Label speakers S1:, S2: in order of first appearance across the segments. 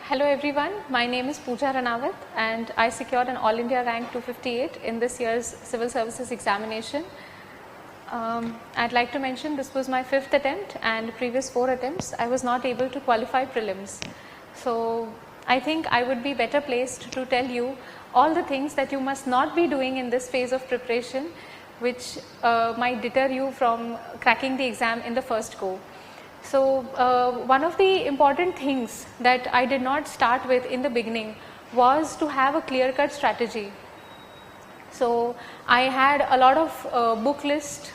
S1: Hello everyone, my name is Pooja Ranawat and I secured an All India rank 258 in this year's Civil Services examination. I'd like to mention this was my 5th attempt and previous 4 attempts I was not able to qualify prelims. So I think I would be better placed to tell you all the things that you must not be doing in this phase of preparation which might deter you from cracking the exam in the first go. So one of the important things that I did not start with in the beginning was to have a clear-cut strategy. So I had a lot of book list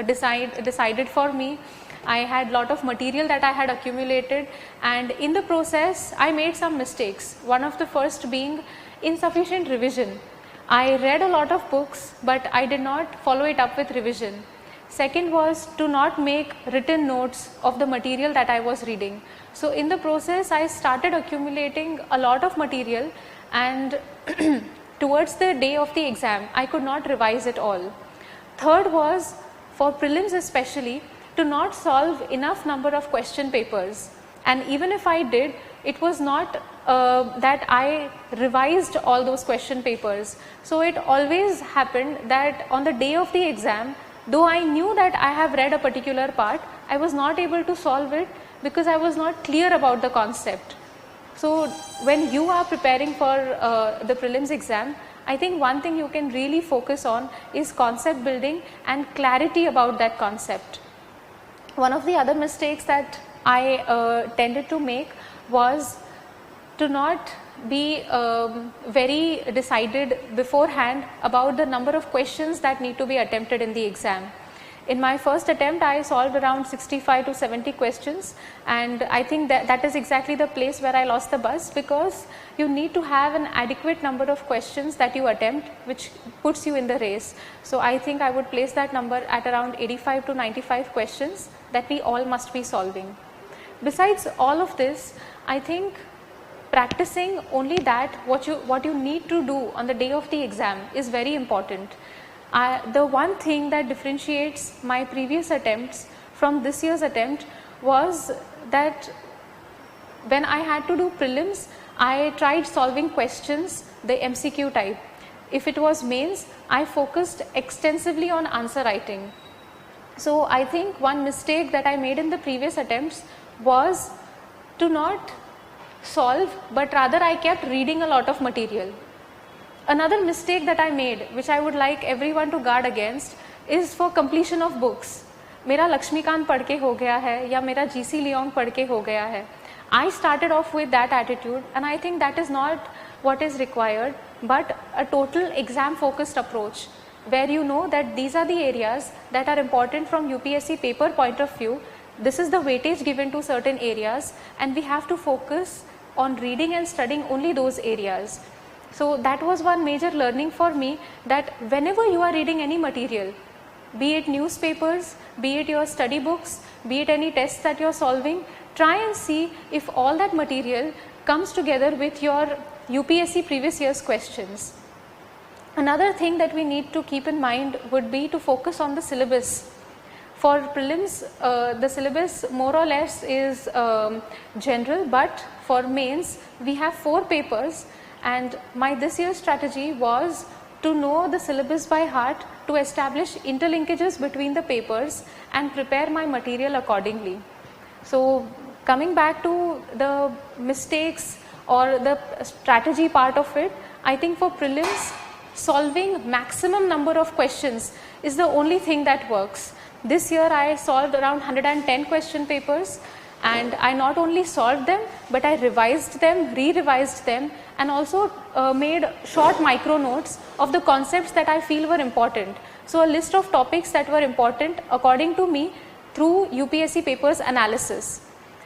S1: decided for me. I had a lot of material that I had accumulated, and in the process I made some mistakes. One of the first being insufficient revision. I read a lot of books but I did not follow it up with revision. Second was to not make written notes of the material that I was reading. So in the process I started accumulating a lot of material, and towards the day of the exam I could not revise it all. Third was, for prelims especially, to not solve enough number of question papers, and even if I did, it was not that I revised all those question papers. So it always happened that on the day of the exam, though I knew that I have read a particular part, I was not able to solve it because I was not clear about the concept. So when you are preparing for the prelims exam, I think one thing you can really focus on is concept building and clarity about that concept. One of the other mistakes that I tended to make was to not be very decided beforehand about the number of questions that need to be attempted in the exam. In my first attempt I solved around 65 to 70 questions, and I think that is exactly the place where I lost the bus, because you need to have an adequate number of questions that you attempt which puts you in the race. So I think I would place that number at around 85 to 95 questions that we all must be solving. Besides all of this, I think practicing only that what you need to do on the day of the exam is very important. The one thing that differentiates my previous attempts from this year's attempt was that when I had to do prelims, I tried solving questions the MCQ type. If it was mains, I focused extensively on answer writing. So I think one mistake that I made in the previous attempts was to not solve, but rather I kept reading a lot of material. Another mistake that I made, which I would like everyone to guard against, is for completion of books. मेरा लक्ष्मीकांत पढ़ के हो गया है या मेरा GC Leong पढ़ के हो गया है. I started off with that attitude, and I think that is not what is required, but a total exam focused approach where you know that these are the areas that are important from UPSC paper point of view. This is the weightage given to certain areas, and we have to focus on reading and studying only those areas. So that was one major learning for me, that whenever you are reading any material, be it newspapers, be it your study books, be it any tests that you are solving, try and see if all that material comes together with your UPSC previous year's questions. Another thing that we need to keep in mind would be to focus on the syllabus. For prelims, the syllabus more or less is general, but for mains we have 4 papers, and my this year's strategy was to know the syllabus by heart, to establish interlinkages between the papers and prepare my material accordingly. So coming back to the mistakes or the strategy part of it, I think for prelims, solving maximum number of questions is the only thing that works. This year I solved around 110 question papers, and I not only solved them but I revised them, re-revised them, and also made short micro notes of the concepts that I feel were important. So a list of topics that were important according to me through UPSC papers analysis.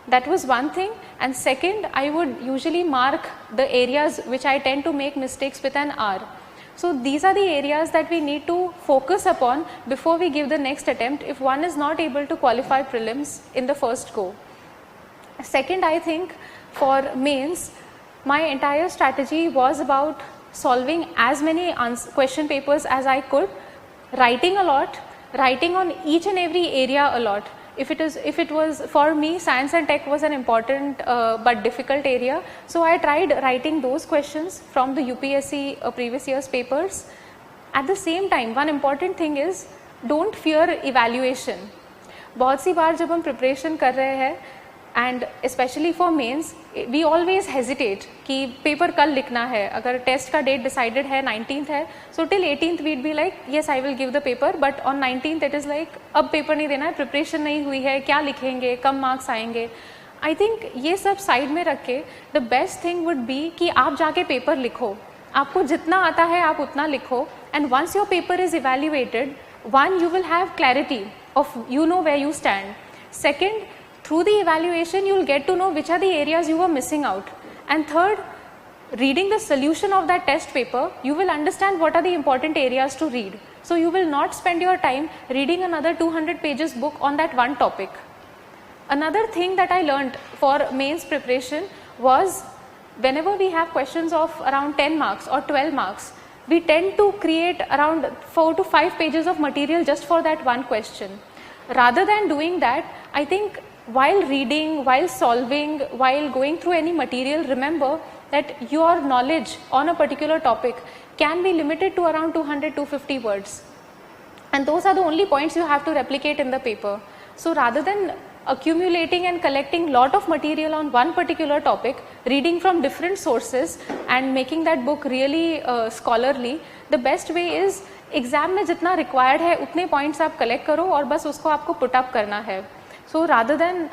S1: That was one thing. And second, I would usually mark the areas which I tend to make mistakes with an R. So these are the areas that we need to focus upon before we give the next attempt if one is not able to qualify prelims in the first go. Second, I think for mains, my entire strategy was about solving as many question papers as I could, writing a lot, writing on each and every area a lot. if it was for me, science and tech was an important but difficult area. So I tried writing those questions from the UPSC previous year's papers. At the same time, one important thing is don't fear evaluation. बहुत सी बार जब हम preparation कर रहे हैं and specially for mains we always hesitate कि paper कल लिखना है, अगर टेस्ट का डेट डिसाइडेड है 19th है, so till 18th weed be like yes I will give the paper, but on 19th it is like अब पेपर नहीं देना है, प्रिपरेशन नहीं हुई है, क्या लिखेंगे, कम मार्क्स आएंगे. आई थिंक ये सब साइड में रख के the best thing would be कि आप जाके पेपर लिखो, आपको जितना आता है आप उतना लिखो, and once your paper is evaluated, one, you will have clarity of you know where you stand. Second, through the evaluation you will get to know which are the areas you were missing out. And third, reading the solution of that test paper, you will understand what are the important areas to read. So you will not spend your time reading another 200 pages book on that one topic. Another thing that I learned for mains preparation was whenever we have questions of around 10 marks or 12 marks, we tend to create around 4 to 5 pages of material just for that one question. Rather than doing that, I think while reading, while solving, while going through any material, remember that your knowledge on a particular topic can be limited to around 200-250 words. And those are the only points you have to replicate in the paper. So rather than accumulating and collecting lot of material on one particular topic, reading from different sources and making that book really scholarly, the best way is exam में जितना required है उतने points आप collect करो और बस उसको आपको put up करना है. So rather than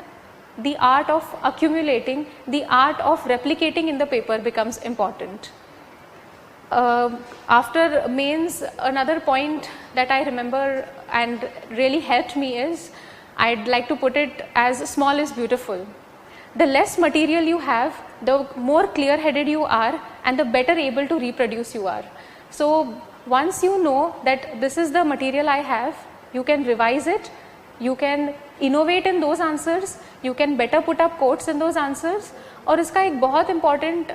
S1: the art of accumulating, the art of replicating in the paper becomes important. After mains, another point that I remember and really helped me is, I'd like to put it as small is beautiful. The less material you have, the more clear-headed you are and the better able to reproduce you are. So once you know that this is the material I have, you can revise it, you can innovate in those answers, you can better put up quotes in those answers. और इसका एक बहुत important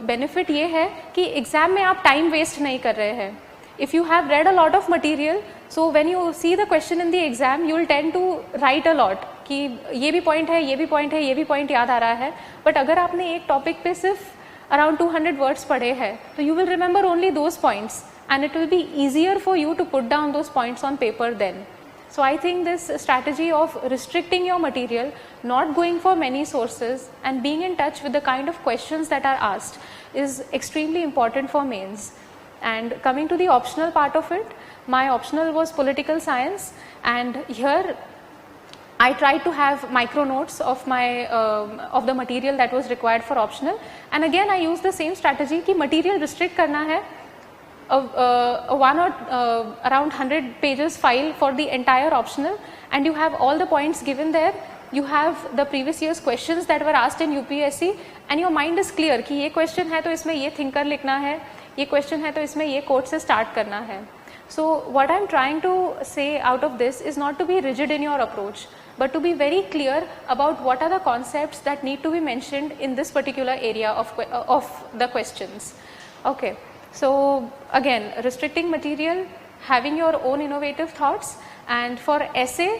S1: benefit ये है कि exam में आप time waste नहीं कर रहे हैं. If you have read a lot of material, so when you see the question in the exam, you will tend to write a lot कि ये भी point है, ये भी point है, ये भी point याद आ रहा है. But अगर आपने एक topic पे सिर्फ around 200 words पढ़े हैं, तो you will remember only those points, and it will be easier for you to put down those points on paper then. So I think this strategy of restricting your material, not going for many sources, and being in touch with the kind of questions that are asked is extremely important for mains. And coming to the optional part of it, my optional was political science, and here I tried to have micro notes of my of the material that was required for optional, and again I used the same strategy कि material restrict करना है, one or around 100 pages file for the entire optional, and you have all the points given there. You have the previous year's questions that were asked in UPSC, and your mind is clear कि ये question है तो इसमें ये thinker लिखना है, ये question है तो इसमें ये कोट से स्टार्ट करना है. So what I am trying to say out of this is not to be rigid in your approach, but to be very clear about what are the concepts that need to be mentioned in this particular area of the questions. Okay, so again, restricting material, having your own innovative thoughts, and for essay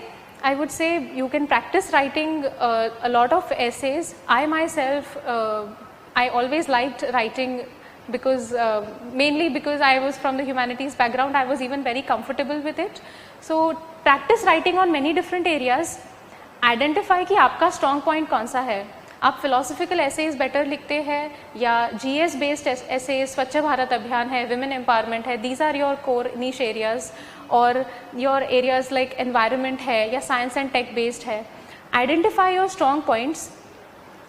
S1: I would say you can practice writing a lot of essays. I myself I always liked writing because mainly because I was from the humanities background, I was even very comfortable with it. So practice writing on many different areas. Identify कि आपका strong point कौन सा है. आप philosophical essays better लिखते हैं या GS based essays, स्वच्छ भारत अभियान है, women empowerment है, these are your core niche areas, और your areas like environment है या science and tech based है. Identify your strong points,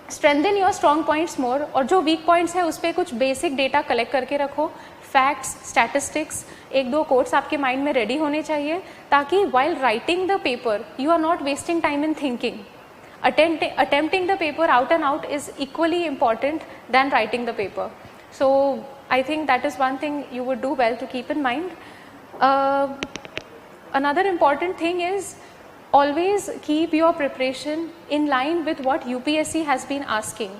S1: strengthen your strong points more, और जो weak points है उस पर कुछ basic data collect करके रखो, facts, statistics, एक दो quotes आपके mind में ready होने चाहिए ताकि while writing the paper you are not wasting time in thinking. Attempting the paper out and out is equally important than writing the paper. So I think that is one thing you would do well to keep in mind. Another important thing is always keep your preparation in line with what UPSC has been asking.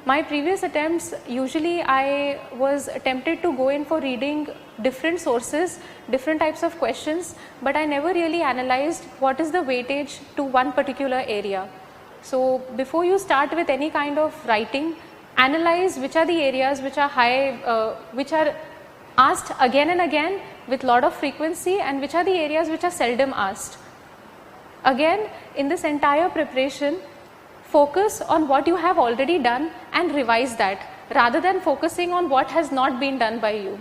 S1: My previous attempts, usually I was tempted to go in for reading different sources, different types of questions, but I never really analyzed what is the weightage to one particular area. So before you start with any kind of writing, analyze which are the areas which are high, which are asked again and again with lot of frequency, and which are the areas which are seldom asked. Again, in this entire preparation, focus on what you have already done and revise that, rather than focusing on what has not been done by you.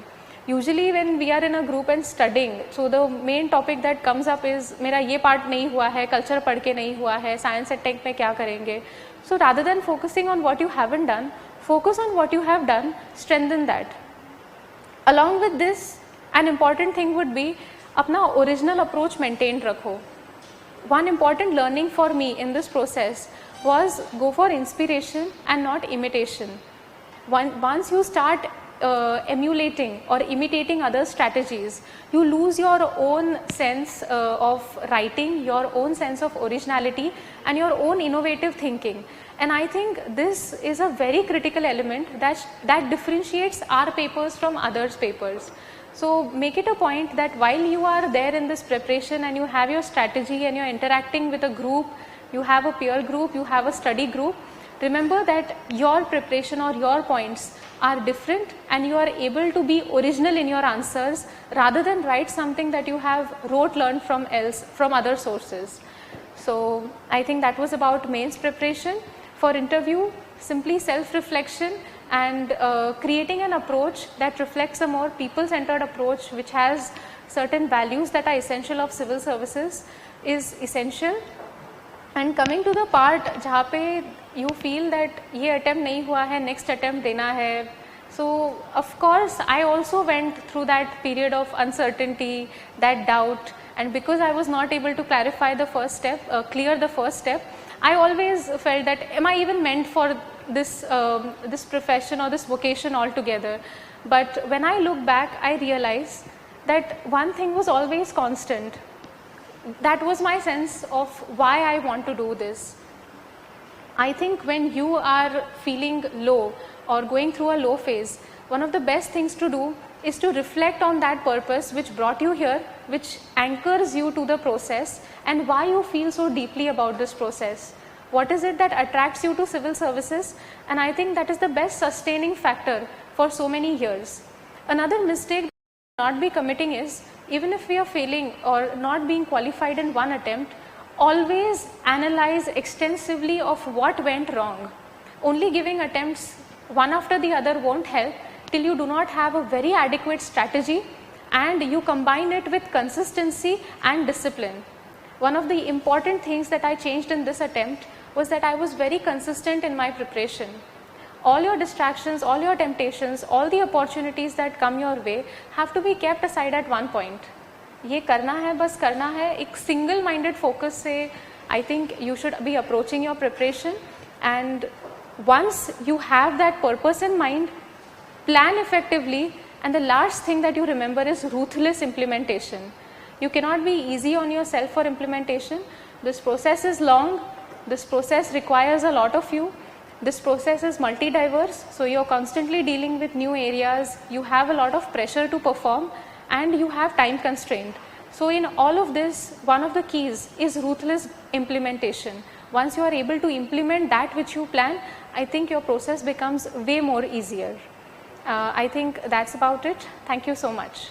S1: Usually when we are in a group and studying, so the main topic that comes up is मेरा ये part नहीं हुआ है, culture पढ़ के नहीं हुआ है, science and tech में क्या करेंगे. So rather than focusing on what you haven't done, focus on what you have done, strengthen that. Along with this, an important thing would be अपना original approach maintained रखो. One important learning for me in this process was go for inspiration and not imitation. Once you start emulating or imitating other strategies, you lose your own sense of writing, your own sense of originality and your own innovative thinking. And I think this is a very critical element that differentiates our papers from others' papers. So make it a point that while you are there in this preparation and you have your strategy and you are interacting with a group, you have a peer group, you have a study group, remember that your preparation or your points are different and you are able to be original in your answers rather than write something that you have learned from other sources. So I think that was about mains preparation. For interview, simply self-reflection and creating an approach that reflects a more people-centered approach which has certain values that are essential of civil services is essential. And coming to the part जहाँ पे you feel that ये attempt नहीं हुआ है, next attempt देना है. So of course I also went through that period of uncertainty, that doubt, and because I was not able to clarify the first step, clear the first step, I always felt that am I even meant for this this profession or this vocation altogether. But when I look back, I realize that one thing was always constant. That was my sense of why I want to do this. I think when you are feeling low or going through a low phase, one of the best things to do is to reflect on that purpose which brought you here, which anchors you to the process, and why you feel so deeply about this process. What is it that attracts you to civil services? And I think that is the best sustaining factor for so many years. Another mistake not be committing is, even if we are failing or not being qualified in one attempt, always analyze extensively of what went wrong. Only giving attempts one after the other won't help till you do not have a very adequate strategy and you combine it with consistency and discipline. One of the important things that I changed in this attempt was that I was very consistent in my preparation. All your distractions, all your temptations, all the opportunities that come your way have to be kept aside at one point. ये करना है, बस करना है, एक single minded focus से I think you should be approaching your preparation, and once you have that purpose in mind, plan effectively, and the last thing that you remember is ruthless implementation. You cannot be easy on yourself for implementation. This process is long, this process requires a lot of you. This process is multi-diverse, so you're constantly dealing with new areas, you have a lot of pressure to perform, and you have time constraint. So in all of this, one of the keys is ruthless implementation. Once you are able to implement that which you plan, I think your process becomes way more easier. I think that's about it. Thank you so much.